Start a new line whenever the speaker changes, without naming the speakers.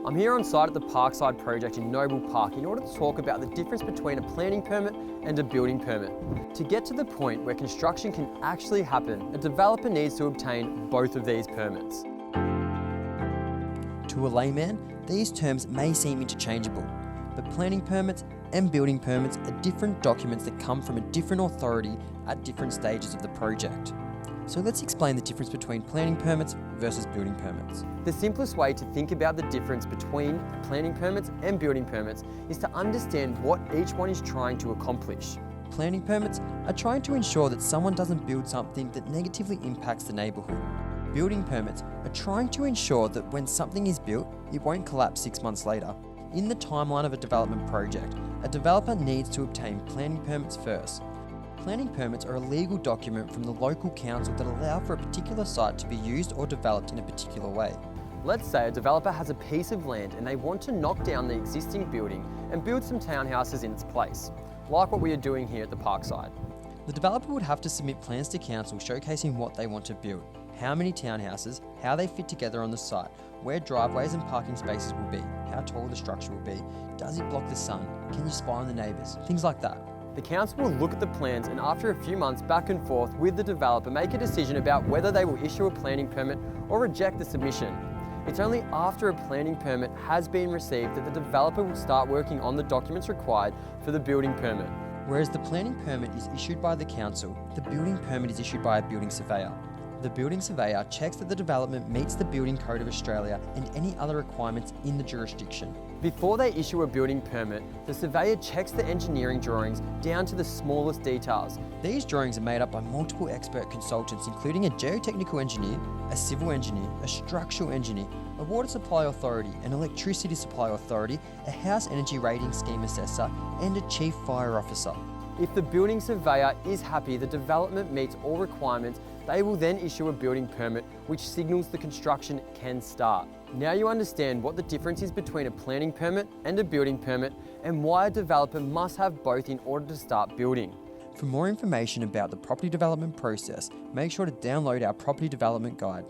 I'm here on site at the Parkside project in Noble Park in order to talk about the difference between a planning permit and a building permit. To get to the point where construction can actually happen, a developer needs to obtain both of these permits.
To a layman, these terms may seem interchangeable, but planning permits and building permits are different documents that come from a different authority at different stages of the project. So let's explain the difference between planning permits versus building permits.
The simplest way to think about the difference between planning permits and building permits is to understand what each one is trying to accomplish.
Planning permits are trying to ensure that someone doesn't build something that negatively impacts the neighbourhood. Building permits are trying to ensure that when something is built, it won't collapse 6 months later. In the timeline of a development project, a developer needs to obtain planning permits first. Planning permits are a legal document from the local council that allow for a particular site to be used or developed in a particular way.
Let's say a developer has a piece of land and they want to knock down the existing building and build some townhouses in its place, like what we are doing here at the Parkside.
The developer would have to submit plans to council showcasing what they want to build, how many townhouses, how they fit together on the site, where driveways and parking spaces will be, how tall the structure will be, does it block the sun, can you spy on the neighbours, things like that.
The council will look at the plans and after a few months back and forth with the developer make a decision about whether they will issue a planning permit or reject the submission. It's only after a planning permit has been received that the developer will start working on the documents required for the building permit.
Whereas the planning permit is issued by the council, the building permit is issued by a building surveyor. The building surveyor checks that the development meets the Building Code of Australia and any other requirements in the jurisdiction.
Before they issue a building permit, the surveyor checks the engineering drawings down to the smallest details.
These drawings are made up by multiple expert consultants, including a geotechnical engineer, a civil engineer, a structural engineer, a water supply authority, an electricity supply authority, a house energy rating scheme assessor, and a chief fire officer.
If the building surveyor is happy the development meets all requirements, they will then issue a building permit which signals the construction can start. Now you understand what the difference is between a planning permit and a building permit and why a developer must have both in order to start building.
For more information about the property development process, make sure to download our property development guide.